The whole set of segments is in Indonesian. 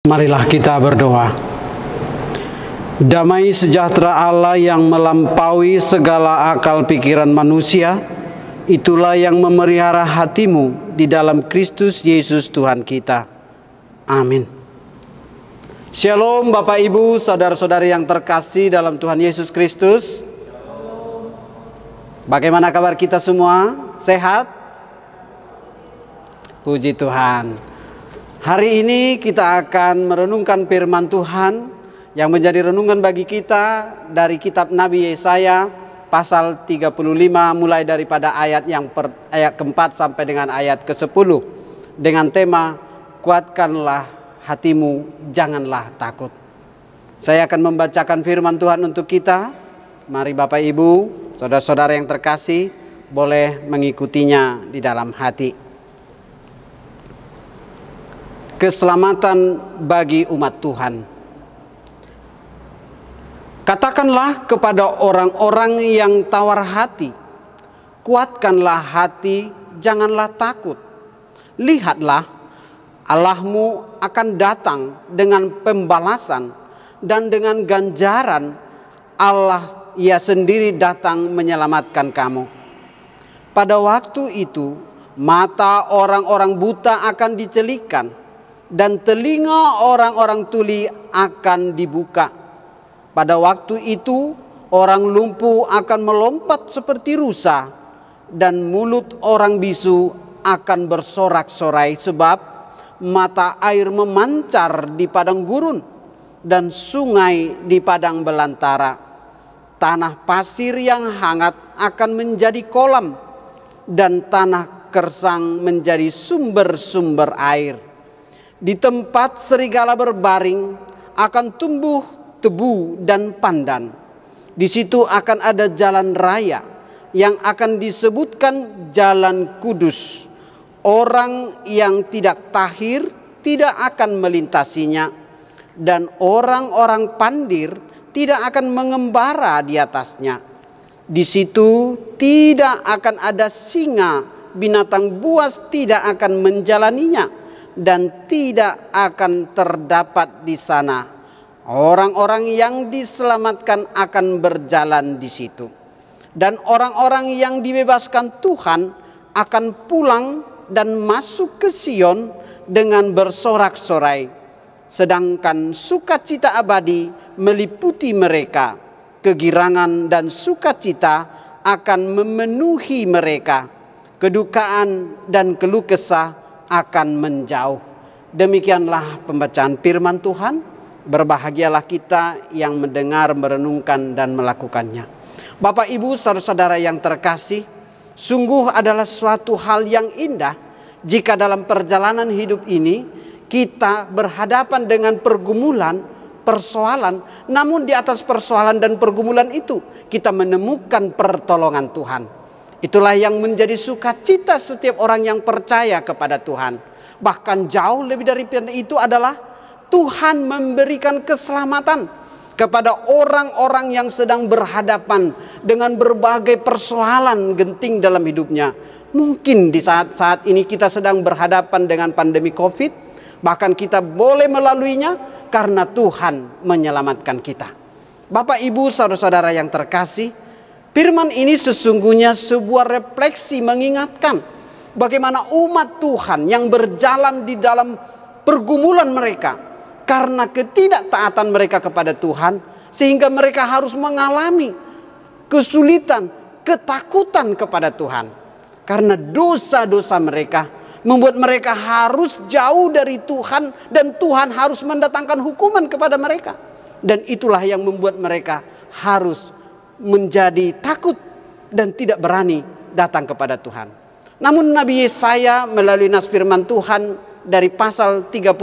Marilah kita berdoa. Damai sejahtera Allah yang melampaui segala akal pikiran manusia, itulah yang memelihara hatimu di dalam Kristus Yesus Tuhan kita. Amin. Shalom Bapak Ibu, saudara-saudari yang terkasih dalam Tuhan Yesus Kristus. Bagaimana kabar kita semua? Sehat? Puji Tuhan. Hari ini kita akan merenungkan firman Tuhan yang menjadi renungan bagi kita dari kitab Nabi Yesaya pasal 35 mulai daripada ayat keempat sampai dengan ayat ke-10 dengan tema kuatkanlah hatimu, janganlah takut. Saya akan membacakan firman Tuhan untuk kita. Mari Bapak Ibu, saudara-saudara yang terkasih, boleh mengikutinya di dalam hati. Keselamatan bagi umat Tuhan. Katakanlah kepada orang-orang yang tawar hati, kuatkanlah hati, janganlah takut. Lihatlah, Allahmu akan datang dengan pembalasan dan dengan ganjaran. Allah Ia sendiri datang menyelamatkan kamu. Pada waktu itu, mata orang-orang buta akan dicelikkan dan telinga orang-orang tuli akan dibuka. Pada waktu itu orang lumpuh akan melompat seperti rusa dan mulut orang bisu akan bersorak-sorai sebab mata air memancar di padang gurun dan sungai di padang belantara. Tanah pasir yang hangat akan menjadi kolam dan tanah gersang menjadi sumber-sumber air. Di tempat serigala berbaring akan tumbuh tebu dan pandan. Di situ akan ada jalan raya yang akan disebutkan jalan kudus. Orang yang tidak tahir tidak akan melintasinya, dan orang-orang pandir tidak akan mengembara di atasnya. Di situ tidak akan ada singa, binatang buas tidak akan menjalaninya, dan tidak akan terdapat di sana orang-orang yang diselamatkan akan berjalan di situ. Dan orang-orang yang dibebaskan Tuhan akan pulang dan masuk ke Sion dengan bersorak-sorai. Sedangkan sukacita abadi meliputi mereka. Kegirangan dan sukacita akan memenuhi mereka. Kedukaan dan keluh kesah akan menjauh. Demikianlah pembacaan firman Tuhan. Berbahagialah kita yang mendengar, merenungkan, dan melakukannya. Bapak Ibu saudara-saudara yang terkasih, sungguh adalah suatu hal yang indah jika dalam perjalanan hidup ini kita berhadapan dengan pergumulan, persoalan, namun di atas persoalan dan pergumulan itu kita menemukan pertolongan Tuhan. Itulah yang menjadi sukacita setiap orang yang percaya kepada Tuhan. Bahkan jauh lebih dari itu adalah Tuhan memberikan keselamatan kepada orang-orang yang sedang berhadapan dengan berbagai persoalan genting dalam hidupnya. Mungkin di saat-saat ini kita sedang berhadapan dengan pandemi COVID, bahkan kita boleh melaluinya karena Tuhan menyelamatkan kita. Bapak Ibu saudara-saudara yang terkasih, firman ini sesungguhnya sebuah refleksi mengingatkan bagaimana umat Tuhan yang berjalan di dalam pergumulan mereka karena ketidaktaatan mereka kepada Tuhan, sehingga mereka harus mengalami kesulitan, ketakutan kepada Tuhan. Karena dosa-dosa mereka membuat mereka harus jauh dari Tuhan, dan Tuhan harus mendatangkan hukuman kepada mereka. Dan itulah yang membuat mereka harus menjadi takut dan tidak berani datang kepada Tuhan. Namun Nabi Yesaya melalui nas firman Tuhan dari pasal 35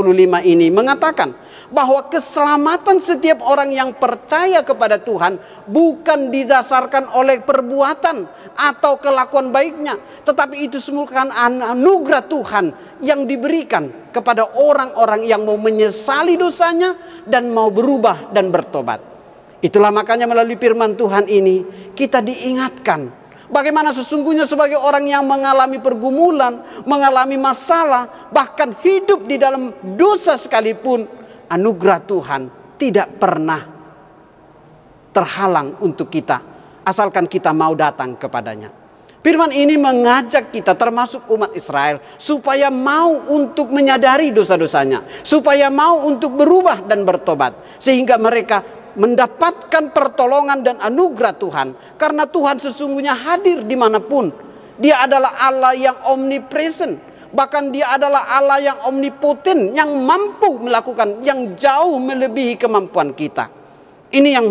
ini mengatakan bahwa keselamatan setiap orang yang percaya kepada Tuhan bukan didasarkan oleh perbuatan atau kelakuan baiknya, tetapi itu semua anugerah Tuhan yang diberikan kepada orang-orang yang mau menyesali dosanya dan mau berubah dan bertobat. Itulah makanya melalui firman Tuhan ini kita diingatkan bagaimana sesungguhnya sebagai orang yang mengalami pergumulan, mengalami masalah, bahkan hidup di dalam dosa sekalipun, anugerah Tuhan tidak pernah terhalang untuk kita, asalkan kita mau datang kepadanya. Firman ini mengajak kita, termasuk umat Israel, supaya mau untuk menyadari dosa-dosanya, supaya mau untuk berubah dan bertobat, sehingga mereka mendapatkan pertolongan dan anugerah Tuhan. Karena Tuhan sesungguhnya hadir dimanapun. Dia adalah Allah yang omnipresent, bahkan dia adalah Allah yang omnipoten, yang mampu melakukan yang jauh melebihi kemampuan kita. Ini yang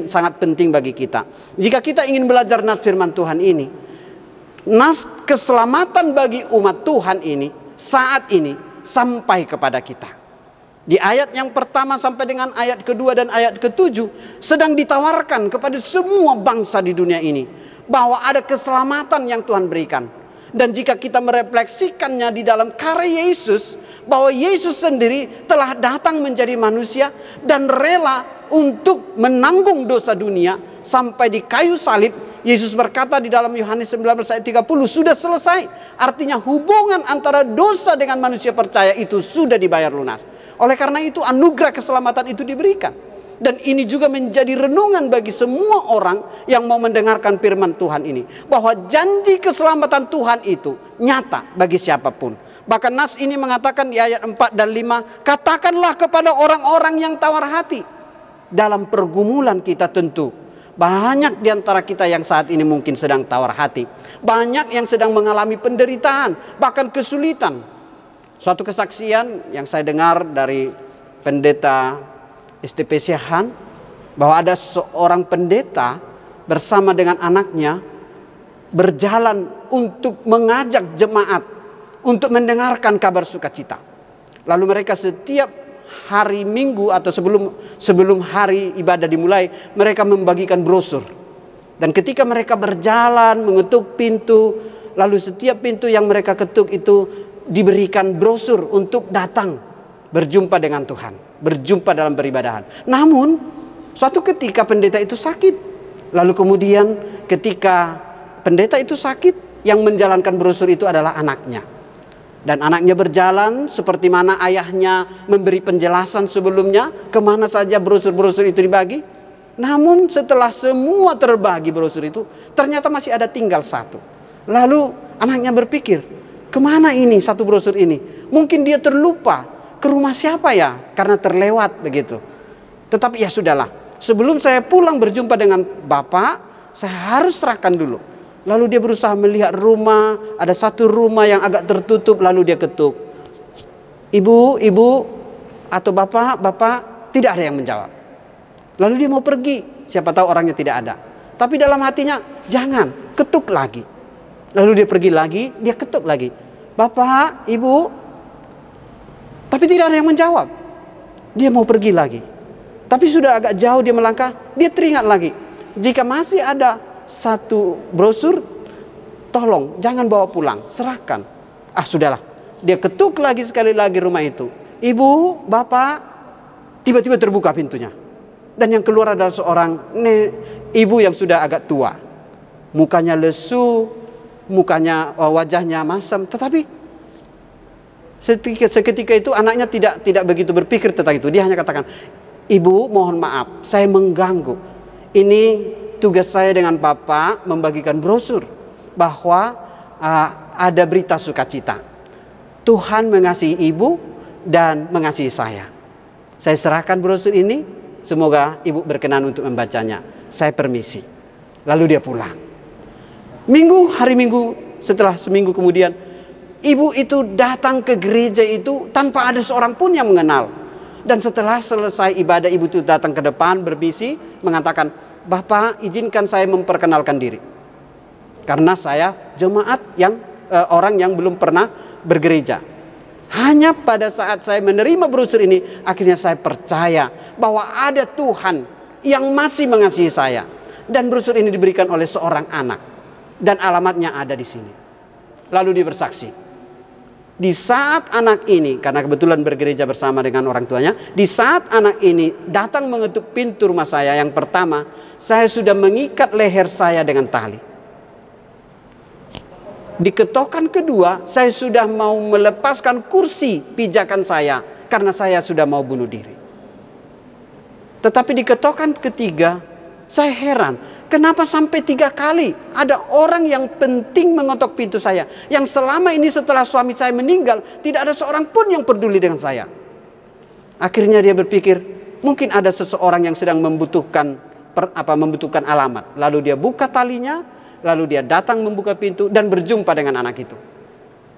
sangat penting bagi kita. Jika kita ingin belajar nas firman Tuhan ini, nas keselamatan bagi umat Tuhan ini saat ini sampai kepada kita. Di ayat yang pertama sampai dengan ayat kedua dan ayat ketujuh sedang ditawarkan kepada semua bangsa di dunia ini bahwa ada keselamatan yang Tuhan berikan. Dan jika kita merefleksikannya di dalam karya Yesus, bahwa Yesus sendiri telah datang menjadi manusia dan rela untuk menanggung dosa dunia sampai di kayu salib. Yesus berkata di dalam Yohanes 19 ayat 30, sudah selesai. Artinya hubungan antara dosa dengan manusia percaya itu sudah dibayar lunas. Oleh karena itu anugerah keselamatan itu diberikan. Dan ini juga menjadi renungan bagi semua orang yang mau mendengarkan firman Tuhan ini, bahwa janji keselamatan Tuhan itu nyata bagi siapapun. Bahkan nas ini mengatakan di ayat 4 dan 5, katakanlah kepada orang-orang yang tawar hati. Dalam pergumulan kita tentu banyak di antara kita yang saat ini mungkin sedang tawar hati. Banyak yang sedang mengalami penderitaan, bahkan kesulitan. Suatu kesaksian yang saya dengar dari pendeta STP Syahan, bahwa ada seorang pendeta bersama dengan anaknya berjalan untuk mengajak jemaat untuk mendengarkan kabar sukacita. Lalu mereka setiap hari Minggu atau sebelum hari ibadah dimulai, mereka membagikan brosur. Dan ketika mereka berjalan mengetuk pintu, lalu setiap pintu yang mereka ketuk itu diberikan brosur untuk datang berjumpa dengan Tuhan, berjumpa dalam peribadahan. Namun suatu ketika pendeta itu sakit. Lalu kemudian ketika pendeta itu sakit, yang menjalankan brosur itu adalah anaknya. Dan anaknya berjalan seperti mana ayahnya memberi penjelasan sebelumnya, kemana saja brosur-brosur itu dibagi. Namun setelah semua terbagi brosur itu, ternyata masih ada tinggal satu. Lalu anaknya berpikir, kemana ini satu brosur ini? Mungkin dia terlupa. Ke rumah siapa ya? Karena terlewat begitu. Tetapi ya sudahlah. Sebelum saya pulang berjumpa dengan bapak, saya harus serahkan dulu. Lalu dia berusaha melihat rumah. Ada satu rumah yang agak tertutup. Lalu dia ketuk. Ibu atau bapak, tidak ada yang menjawab. Lalu dia mau pergi. Siapa tahu orangnya tidak ada. Tapi dalam hatinya, jangan, ketuk lagi. Lalu dia pergi lagi, dia ketuk lagi. Bapak, ibu. Tapi tidak ada yang menjawab. Dia mau pergi lagi. Tapi sudah agak jauh dia melangkah, dia teringat lagi. Jika masih ada satu brosur, tolong jangan bawa pulang, serahkan. Sudahlah. Dia ketuk lagi sekali lagi rumah itu. Ibu, bapak, tiba-tiba terbuka pintunya. Dan yang keluar adalah seorang ibu yang sudah agak tua. Mukanya lesu, wajahnya masam, tetapi seketika itu anaknya tidak begitu berpikir tentang itu. Dia hanya katakan, ibu mohon maaf, saya mengganggu. Ini tugas saya dengan bapak membagikan brosur bahwa ada berita sukacita. Tuhan mengasihi ibu dan mengasihi saya. Saya serahkan brosur ini, semoga ibu berkenan untuk membacanya. Saya permisi. Lalu dia pulang. Hari Minggu setelah seminggu kemudian, ibu itu datang ke gereja itu tanpa ada seorang pun yang mengenal. Dan setelah selesai ibadah, ibu itu datang ke depan berbisi mengatakan, Bapak izinkan saya memperkenalkan diri. Karena saya jemaat orang yang belum pernah bergereja. Hanya pada saat saya menerima brosur ini, akhirnya saya percaya bahwa ada Tuhan yang masih mengasihi saya. Dan brosur ini diberikan oleh seorang anak. Dan alamatnya ada di sini. Lalu dia bersaksi. Di saat anak ini, karena kebetulan bergereja bersama dengan orang tuanya, di saat anak ini datang mengetuk pintu rumah saya yang pertama, saya sudah mengikat leher saya dengan tali. Di ketokan kedua, saya sudah mau melepaskan kursi pijakan saya karena saya sudah mau bunuh diri. Tetapi di ketokan ketiga, saya heran, kenapa sampai 3 kali ada orang yang penting mengetok pintu saya, yang selama ini setelah suami saya meninggal tidak ada seorang pun yang peduli dengan saya. Akhirnya dia berpikir, mungkin ada seseorang yang sedang membutuhkan alamat. Lalu dia buka talinya, lalu dia datang membuka pintu dan berjumpa dengan anak itu.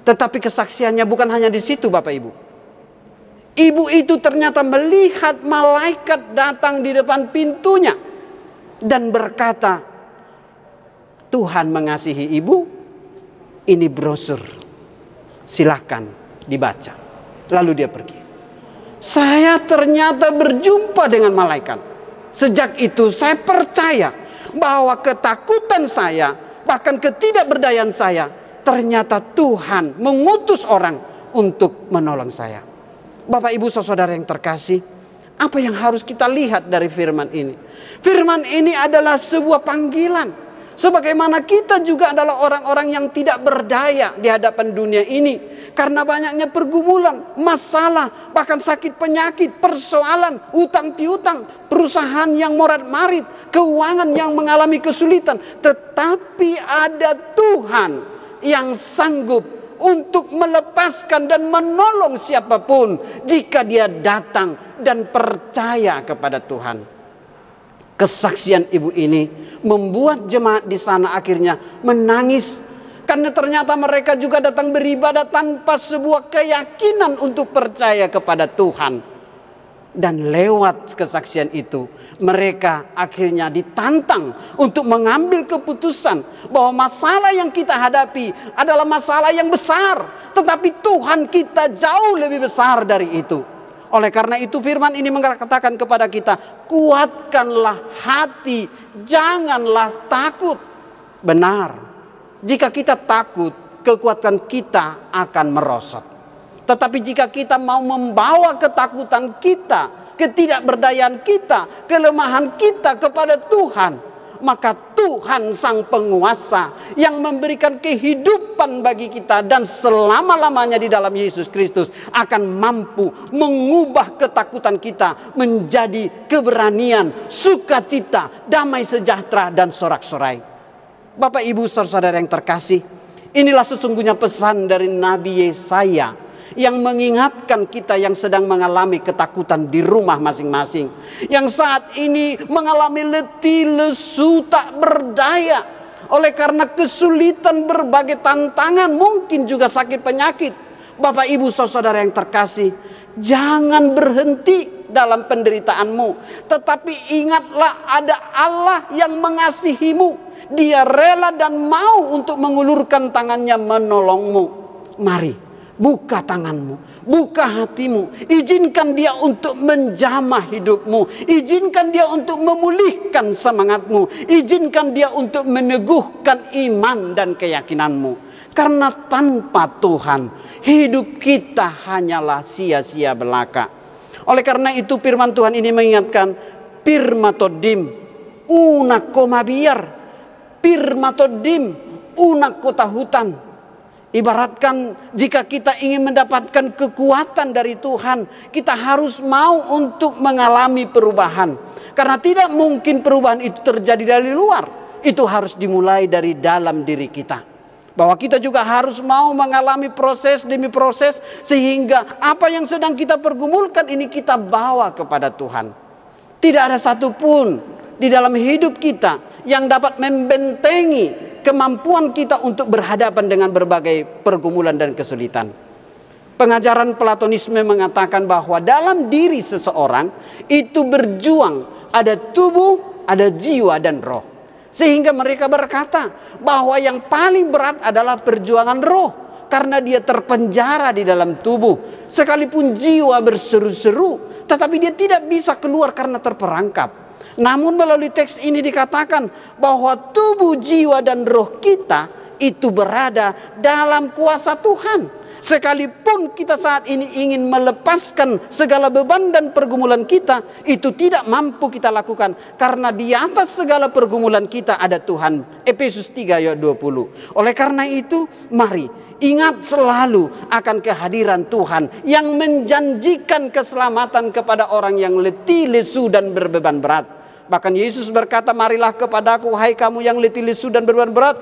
Tetapi kesaksiannya bukan hanya di situ, Bapak Ibu. Ibu itu ternyata melihat malaikat datang di depan pintunya dan berkata, Tuhan mengasihi ibu, ini brosur, silahkan dibaca. Lalu dia pergi. Saya ternyata berjumpa dengan malaikat. Sejak itu saya percaya bahwa ketakutan saya, bahkan ketidakberdayaan saya, ternyata Tuhan mengutus orang untuk menolong saya. Bapak Ibu saudara yang terkasih, apa yang harus kita lihat dari firman ini? Firman ini adalah sebuah panggilan. Sebagaimana kita juga adalah orang-orang yang tidak berdaya di hadapan dunia ini. Karena banyaknya pergumulan, masalah, bahkan sakit penyakit, persoalan, utang piutang, perusahaan yang morat-marit, keuangan yang mengalami kesulitan. Tetapi ada Tuhan yang sanggup untuk melepaskan dan menolong siapapun jika dia datang dan percaya kepada Tuhan. Kesaksian ibu ini membuat jemaat di sana akhirnya menangis. Karena ternyata mereka juga datang beribadah tanpa sebuah keyakinan untuk percaya kepada Tuhan. Dan lewat kesaksian itu mereka akhirnya ditantang untuk mengambil keputusan bahwa masalah yang kita hadapi adalah masalah yang besar. Tetapi Tuhan kita jauh lebih besar dari itu. Oleh karena itu firman ini mengatakan kepada kita, kuatkanlah hati, janganlah takut. Benar, jika kita takut, kekuatan kita akan merosot. Tetapi jika kita mau membawa ketakutan kita, ketidakberdayaan kita, kelemahan kita kepada Tuhan, maka Tuhan sang penguasa yang memberikan kehidupan bagi kita dan selama-lamanya di dalam Yesus Kristus akan mampu mengubah ketakutan kita menjadi keberanian, sukacita, damai sejahtera dan sorak-sorai. Bapak Ibu saudara yang terkasih, inilah sesungguhnya pesan dari Nabi Yesaya yang mengingatkan kita yang sedang mengalami ketakutan di rumah masing-masing, yang saat ini mengalami letih, lesu, tak berdaya oleh karena kesulitan, berbagai tantangan, mungkin juga sakit penyakit. Bapak Ibu saudara yang terkasih, jangan berhenti dalam penderitaanmu, tetapi ingatlah ada Allah yang mengasihimu. Dia rela dan mau untuk mengulurkan tangannya menolongmu. Mari, buka tanganmu, buka hatimu, izinkan dia untuk menjamah hidupmu, izinkan dia untuk memulihkan semangatmu, izinkan dia untuk meneguhkan iman dan keyakinanmu. Karena tanpa Tuhan, hidup kita hanyalah sia-sia belaka. Oleh karena itu firman Tuhan ini mengingatkan, pirmatodim, unak komabiar, pirmatodim, unak kota hutan. Ibaratkan jika kita ingin mendapatkan kekuatan dari Tuhan, kita harus mau untuk mengalami perubahan. Karena tidak mungkin perubahan itu terjadi dari luar. Itu harus dimulai dari dalam diri kita. Bahwa kita juga harus mau mengalami proses demi proses, sehingga apa yang sedang kita pergumulkan ini kita bawa kepada Tuhan. Tidak ada satupun di dalam hidup kita yang dapat membentengi kemampuan kita untuk berhadapan dengan berbagai pergumulan dan kesulitan. Pengajaran Platonisme mengatakan bahwa dalam diri seseorang itu berjuang, ada tubuh, ada jiwa dan roh. Sehingga mereka berkata bahwa yang paling berat adalah perjuangan roh, karena dia terpenjara di dalam tubuh. Sekalipun jiwa berseru-seru, tetapi dia tidak bisa keluar karena terperangkap. Namun melalui teks ini dikatakan bahwa tubuh, jiwa dan roh kita itu berada dalam kuasa Tuhan. Sekalipun kita saat ini ingin melepaskan segala beban dan pergumulan kita, itu tidak mampu kita lakukan. Karena di atas segala pergumulan kita ada Tuhan. Efesus 3 ayat 20. Oleh karena itu, mari ingat selalu akan kehadiran Tuhan yang menjanjikan keselamatan kepada orang yang letih, lesu, dan berbeban berat. Bahkan Yesus berkata, marilah kepadaku, hai kamu yang letih, lesu, dan berbeban berat,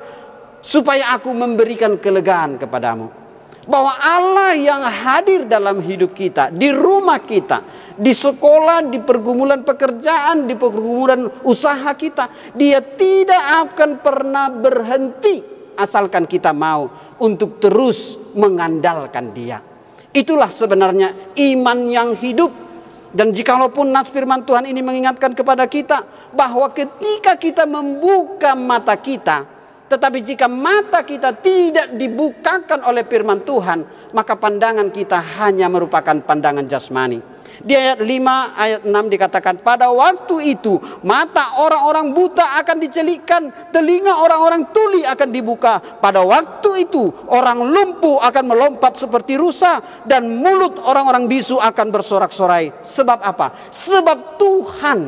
supaya aku memberikan kelegaan kepadamu. Bahwa Allah yang hadir dalam hidup kita, di rumah kita, di sekolah, di pergumulan pekerjaan, di pergumulan usaha kita, Dia tidak akan pernah berhenti asalkan kita mau untuk terus mengandalkan Dia. Itulah sebenarnya iman yang hidup. Dan jikalaupun nas firman Tuhan ini mengingatkan kepada kita bahwa ketika kita membuka mata kita, tetapi jika mata kita tidak dibukakan oleh firman Tuhan, maka pandangan kita hanya merupakan pandangan jasmani. Di ayat 5, ayat 6 dikatakan, pada waktu itu mata orang-orang buta akan dicelikkan, telinga orang-orang tuli akan dibuka. Pada waktu itu orang lumpuh akan melompat seperti rusa, dan mulut orang-orang bisu akan bersorak-sorai. Sebab apa? Sebab Tuhan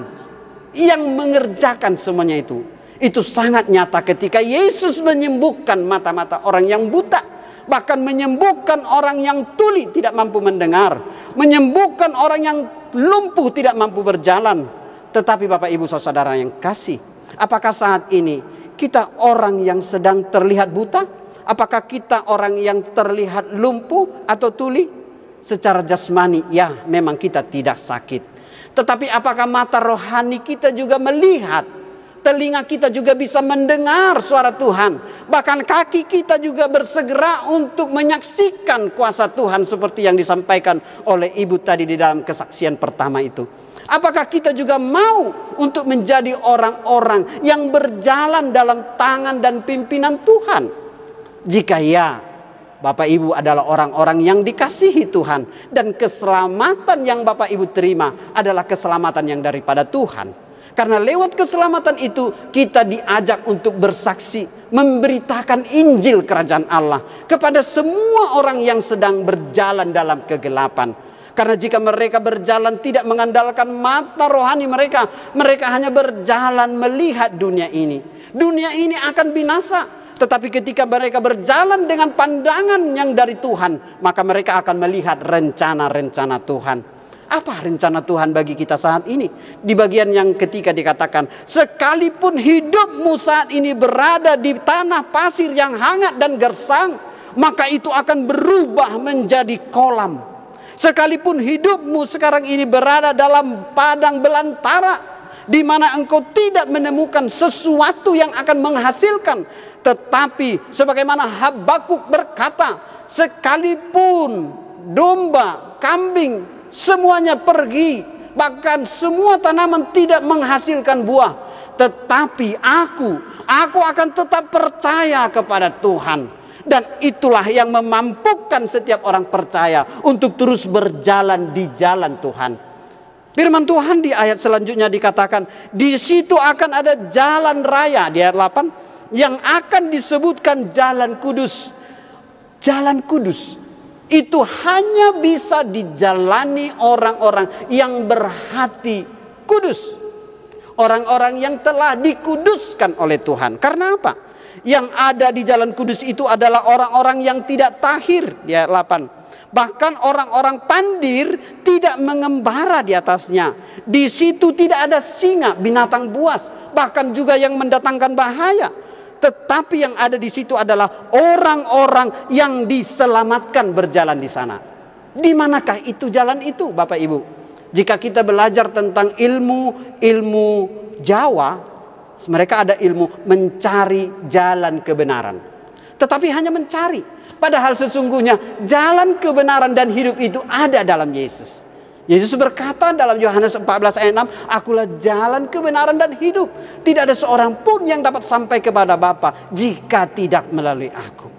yang mengerjakan semuanya itu. Itu sangat nyata ketika Yesus menyembuhkan mata-mata orang yang buta. Bahkan menyembuhkan orang yang tuli tidak mampu mendengar. Menyembuhkan orang yang lumpuh tidak mampu berjalan. Tetapi Bapak Ibu Saudara yang kasih, apakah saat ini kita orang yang sedang terlihat buta? Apakah kita orang yang terlihat lumpuh atau tuli? Secara jasmani, ya memang kita tidak sakit. Tetapi apakah mata rohani kita juga melihat? Telinga kita juga bisa mendengar suara Tuhan. Bahkan kaki kita juga bersegera untuk menyaksikan kuasa Tuhan seperti yang disampaikan oleh Ibu tadi di dalam kesaksian pertama itu. Apakah kita juga mau untuk menjadi orang-orang yang berjalan dalam tangan dan pimpinan Tuhan? Jika ya, Bapak Ibu adalah orang-orang yang dikasihi Tuhan. Dan keselamatan yang Bapak Ibu terima adalah keselamatan yang daripada Tuhan. Karena lewat keselamatan itu kita diajak untuk bersaksi, memberitakan Injil Kerajaan Allah kepada semua orang yang sedang berjalan dalam kegelapan. Karena jika mereka berjalan tidak mengandalkan mata rohani mereka, mereka hanya berjalan melihat dunia ini. Dunia ini akan binasa. Tetapi ketika mereka berjalan dengan pandangan yang dari Tuhan, maka mereka akan melihat rencana-rencana Tuhan. Apa rencana Tuhan bagi kita saat ini? Di bagian yang ketiga dikatakan, sekalipun hidupmu saat ini berada di tanah pasir yang hangat dan gersang, maka itu akan berubah menjadi kolam. Sekalipun hidupmu sekarang ini berada dalam padang belantara, di mana engkau tidak menemukan sesuatu yang akan menghasilkan. Tetapi sebagaimana Habakuk berkata, sekalipun domba, kambing, semuanya pergi, bahkan semua tanaman tidak menghasilkan buah, tetapi aku akan tetap percaya kepada Tuhan. Dan itulah yang memampukan setiap orang percaya untuk terus berjalan di jalan Tuhan. Firman Tuhan di ayat selanjutnya dikatakan, di situ akan ada jalan raya, di ayat 8, yang akan disebutkan jalan kudus. Jalan kudus itu hanya bisa dijalani orang-orang yang berhati kudus. Orang-orang yang telah dikuduskan oleh Tuhan. Karena apa? Yang ada di jalan kudus itu adalah orang-orang yang tidak tahir. Di ayat 8. Bahkan orang-orang pandir tidak mengembara di atasnya. Di situ tidak ada singa, binatang buas. Bahkan juga yang mendatangkan bahaya. Tetapi yang ada di situ adalah orang-orang yang diselamatkan berjalan di sana. Di manakah itu jalan itu, Bapak Ibu? Jika kita belajar tentang ilmu Jawa, mereka ada ilmu mencari jalan kebenaran. Tetapi hanya mencari. Padahal sesungguhnya jalan kebenaran dan hidup itu ada dalam Yesus. Yesus berkata dalam Yohanes 14 ayat 6, akulah jalan kebenaran dan hidup. Tidak ada seorang pun yang dapat sampai kepada Bapa jika tidak melalui aku.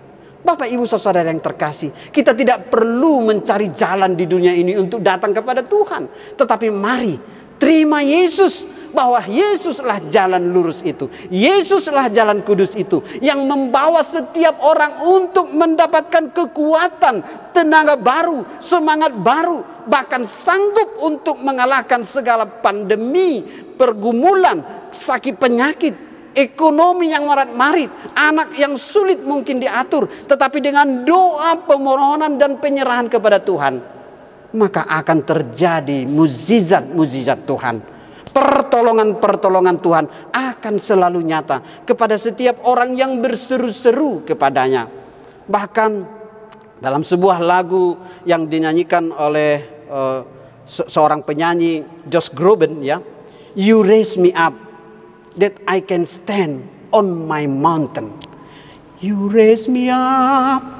Bapak Ibu Saudara yang terkasih, kita tidak perlu mencari jalan di dunia ini untuk datang kepada Tuhan. Tetapi mari terima Yesus bahwa Yesuslah jalan lurus itu. Yesuslah jalan kudus itu yang membawa setiap orang untuk mendapatkan kekuatan, tenaga baru, semangat baru, bahkan sanggup untuk mengalahkan segala pandemi, pergumulan, sakit penyakit, ekonomi yang marat-marit, anak yang sulit mungkin diatur. Tetapi dengan doa, permohonan dan penyerahan kepada Tuhan, maka akan terjadi mukjizat-mukjizat Tuhan. Pertolongan-pertolongan Tuhan akan selalu nyata kepada setiap orang yang berseru-seru kepadanya. Bahkan dalam sebuah lagu yang dinyanyikan oleh seorang penyanyi, Josh Groban, ya, "You raise me up that I can stand on my mountain." You raise me up.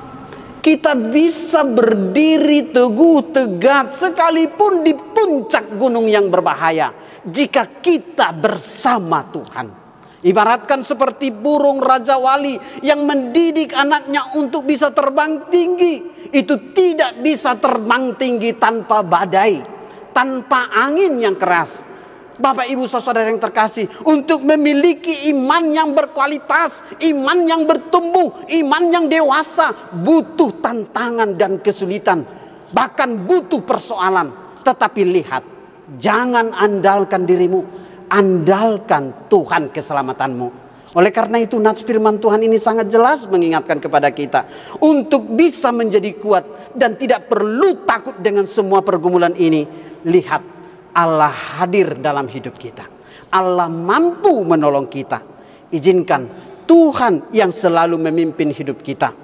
Kita bisa berdiri teguh tegak sekalipun di puncak gunung yang berbahaya jika kita bersama Tuhan. Ibaratkan seperti burung Raja Wali yang mendidik anaknya untuk bisa terbang tinggi. Itu tidak bisa terbang tinggi tanpa badai, tanpa angin yang keras. Bapak ibu saudara yang terkasih, untuk memiliki iman yang berkualitas, iman yang bertumbuh, iman yang dewasa, butuh tantangan dan kesulitan, bahkan butuh persoalan. Tetapi lihat, jangan andalkan dirimu, andalkan Tuhan keselamatanmu. Oleh karena itu nats firman Tuhan ini sangat jelas mengingatkan kepada kita untuk bisa menjadi kuat dan tidak perlu takut dengan semua pergumulan ini. Lihat, Allah hadir dalam hidup kita. Allah mampu menolong kita. Izinkan Tuhan yang selalu memimpin hidup kita.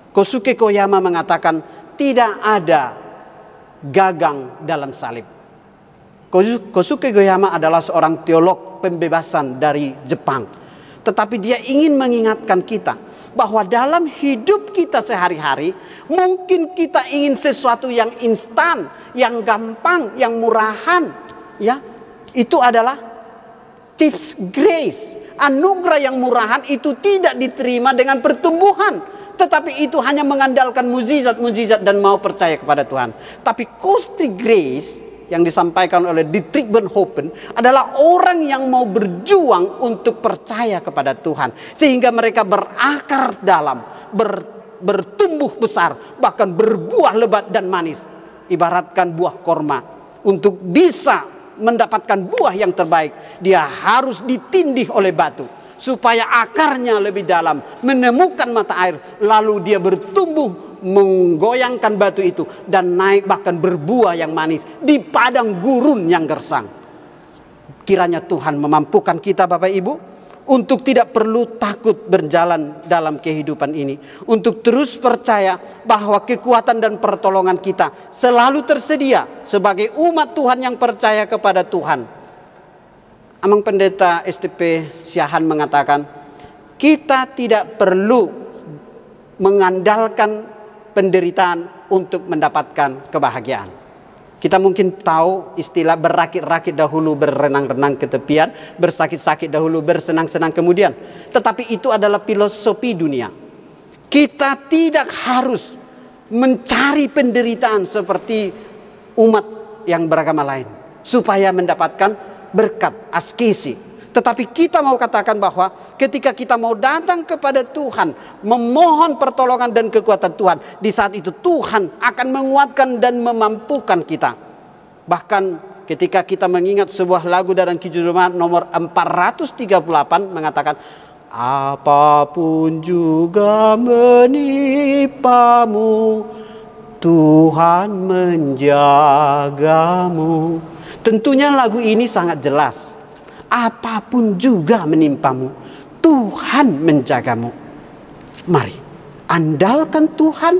Kosuke Koyama mengatakan tidak ada gagang dalam salib. Kosuke Koyama adalah seorang teolog pembebasan dari Jepang. Tetapi dia ingin mengingatkan kita bahwa dalam hidup kita sehari-hari mungkin kita ingin sesuatu yang instan, yang gampang, yang murahan, ya. Itu adalah cheap grace. Anugerah yang murahan itu tidak diterima dengan pertumbuhan, tetapi itu hanya mengandalkan mukjizat-mukjizat dan mau percaya kepada Tuhan. Tapi costly grace yang disampaikan oleh Dietrich Bonhoeffer adalah orang yang mau berjuang untuk percaya kepada Tuhan. Sehingga mereka berakar dalam, bertumbuh besar, bahkan berbuah lebat dan manis. Ibaratkan buah korma. Untuk bisa mendapatkan buah yang terbaik, dia harus ditindih oleh batu. Supaya akarnya lebih dalam, menemukan mata air. Lalu dia bertumbuh, menggoyangkan batu itu dan naik bahkan berbuah yang manis di padang gurun yang gersang. Kiranya Tuhan memampukan kita Bapak Ibu untuk tidak perlu takut berjalan dalam kehidupan ini, untuk terus percaya bahwa kekuatan dan pertolongan kita selalu tersedia sebagai umat Tuhan yang percaya kepada Tuhan. Amang Pendeta STP Siahan mengatakan, kita tidak perlu mengandalkan penderitaan untuk mendapatkan kebahagiaan. Kita mungkin tahu istilah berakit-rakit dahulu, berenang-renang ke tepian, bersakit-sakit dahulu, bersenang-senang kemudian. Tetapi itu adalah filosofi dunia. Kita tidak harus mencari penderitaan seperti umat yang beragama lain supaya mendapatkan berkat askesi. Tetapi kita mau katakan bahwa ketika kita mau datang kepada Tuhan, memohon pertolongan dan kekuatan Tuhan, di saat itu Tuhan akan menguatkan dan memampukan kita. Bahkan ketika kita mengingat sebuah lagu dalam Kidung nomor 438 mengatakan, apapun juga menimpamu, Tuhan menjagamu. Tentunya lagu ini sangat jelas. Apapun juga menimpamu, Tuhan menjagamu. Mari, andalkan Tuhan.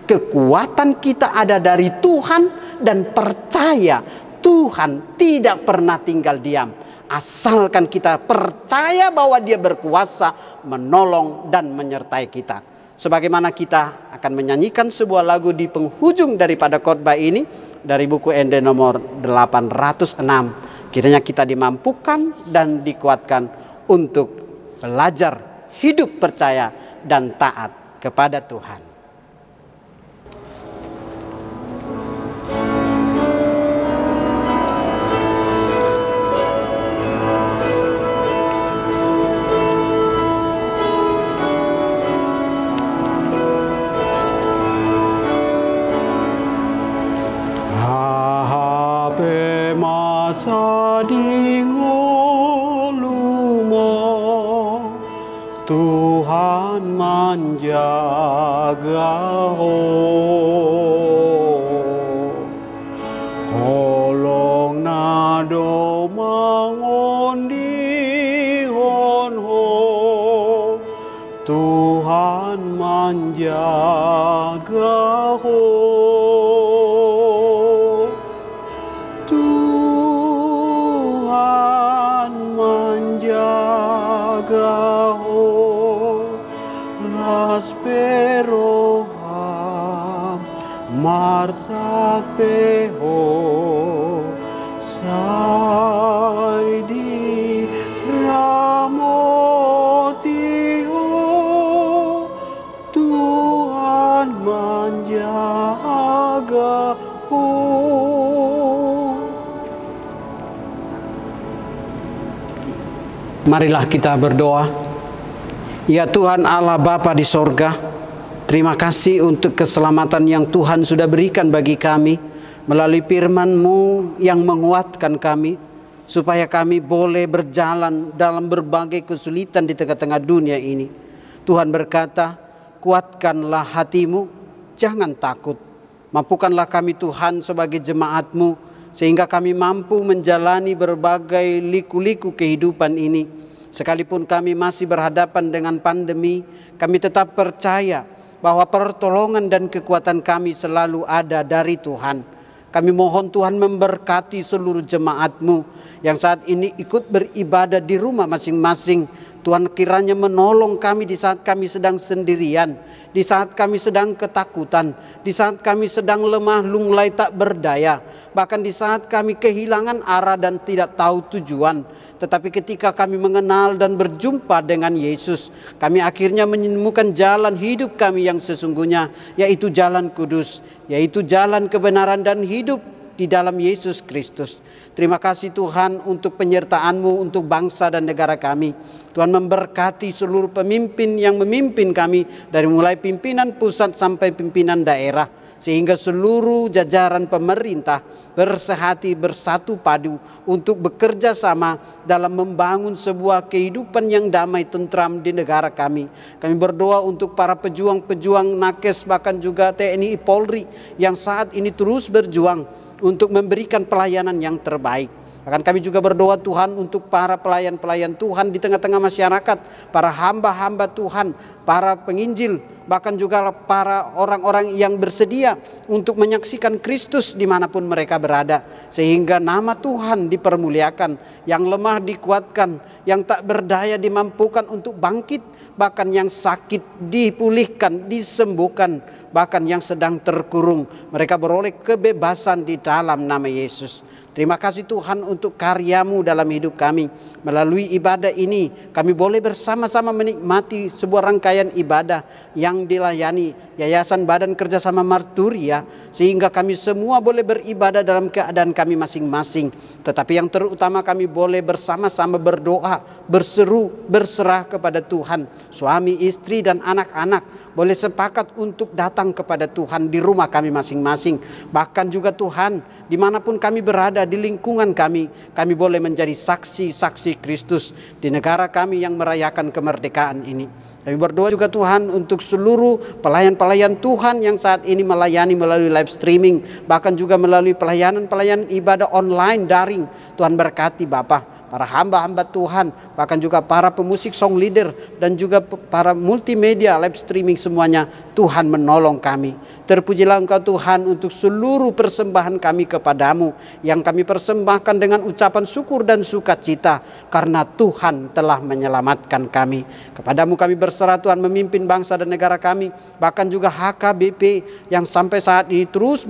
Kekuatan kita ada dari Tuhan. Dan percaya Tuhan tidak pernah tinggal diam. Asalkan kita percaya bahwa Dia berkuasa menolong dan menyertai kita. Sebagaimana kita akan menyanyikan sebuah lagu di penghujung daripada khotbah ini, dari buku ND nomor 806. Kiranya kita dimampukan dan dikuatkan untuk belajar hidup percaya dan taat kepada Tuhan. menjaga-Ho. Holong nado mengundi hon-ho, Tuhan menjaga-Ho. Tuhan menjaga-Ho. Laspero ham marsak-peho, sai di ramoti-Ho, Tuhan menjaga-Ho. Marilah kita berdoa. Ya Tuhan Allah Bapa di sorga, terima kasih untuk keselamatan yang Tuhan sudah berikan bagi kami melalui firman-Mu yang menguatkan kami, supaya kami boleh berjalan dalam berbagai kesulitan di tengah-tengah dunia ini. Tuhan berkata, kuatkanlah hatimu, jangan takut. Mampukanlah kami Tuhan sebagai jemaat-Mu, sehingga kami mampu menjalani berbagai liku-liku kehidupan ini. Sekalipun kami masih berhadapan dengan pandemi, kami tetap percaya bahwa pertolongan dan kekuatan kami selalu ada dari Tuhan. Kami mohon Tuhan memberkati seluruh jemaat-Mu yang saat ini ikut beribadah di rumah masing-masing. Tuhan kiranya menolong kami di saat kami sedang sendirian, di saat kami sedang ketakutan, di saat kami sedang lemah lunglai tak berdaya, bahkan di saat kami kehilangan arah dan tidak tahu tujuan. Tetapi ketika kami mengenal dan berjumpa dengan Yesus, kami akhirnya menemukan jalan hidup kami yang sesungguhnya, yaitu jalan kudus, yaitu jalan kebenaran dan hidup di dalam Yesus Kristus. Terima kasih Tuhan untuk penyertaan-Mu untuk bangsa dan negara kami. Tuhan memberkati seluruh pemimpin yang memimpin kami, dari mulai pimpinan pusat sampai pimpinan daerah, sehingga seluruh jajaran pemerintah bersehati bersatu padu untuk bekerja sama dalam membangun sebuah kehidupan yang damai tentram di negara kami. Kami berdoa untuk para pejuang-pejuang nakes, bahkan juga TNI Polri yang saat ini terus berjuang untuk memberikan pelayanan yang terbaik. Bahkan kami juga berdoa Tuhan untuk para pelayan-pelayan Tuhan di tengah-tengah masyarakat, para hamba-hamba Tuhan, para penginjil, bahkan juga para orang-orang yang bersedia untuk menyaksikan Kristus dimanapun mereka berada. Sehingga nama Tuhan dipermuliakan, yang lemah dikuatkan, yang tak berdaya dimampukan untuk bangkit, bahkan yang sakit dipulihkan, disembuhkan, bahkan yang sedang terkurung mereka beroleh kebebasan di dalam nama Yesus. Terima kasih Tuhan untuk karya-Mu dalam hidup kami. Melalui ibadah ini kami boleh bersama-sama menikmati sebuah rangkaian ibadah yang dilayani Yayasan Badan Kerjasama Marturia, sehingga kami semua boleh beribadah dalam keadaan kami masing-masing. Tetapi yang terutama kami boleh bersama-sama berdoa, berseru, berserah kepada Tuhan. Suami, istri dan anak-anak boleh sepakat untuk datang kepada Tuhan di rumah kami masing-masing. Bahkan juga Tuhan, dimanapun kami berada di lingkungan kami boleh menjadi saksi-saksi Kristus di negara kami yang merayakan kemerdekaan ini. Kami berdoa juga Tuhan untuk seluruh pelayan-pelayan Tuhan yang saat ini melayani melalui live streaming, bahkan juga melalui pelayanan-pelayanan ibadah online daring. Tuhan berkati Bapa, para hamba-hamba Tuhan, bahkan juga para pemusik song leader dan juga para multimedia live streaming semuanya. Tuhan menolong kami. Terpujilah Engkau Tuhan untuk seluruh persembahan kami kepadamu yang kami persembahkan dengan ucapan syukur dan sukacita karena Tuhan telah menyelamatkan kami. Kepadamu kami berserah Tuhan memimpin bangsa dan negara kami, bahkan juga HKBP yang sampai saat ini terus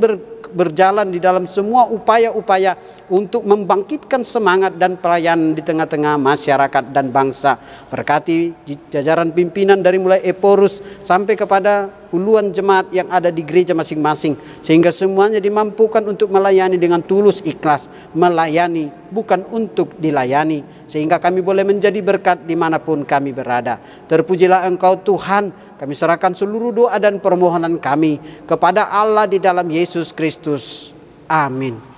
berjalan di dalam semua upaya-upaya untuk membangkitkan semangat dan pelayanan di tengah-tengah masyarakat dan bangsa. Berkati jajaran pimpinan dari mulai Eporus sampai kepada puluhan jemaat yang ada di gereja masing-masing, sehingga semuanya dimampukan untuk melayani dengan tulus ikhlas, melayani bukan untuk dilayani, sehingga kami boleh menjadi berkat dimanapun kami berada. Terpujilah Engkau Tuhan, kami serahkan seluruh doa dan permohonan kami kepada Allah di dalam Yesus Kristus. Amin.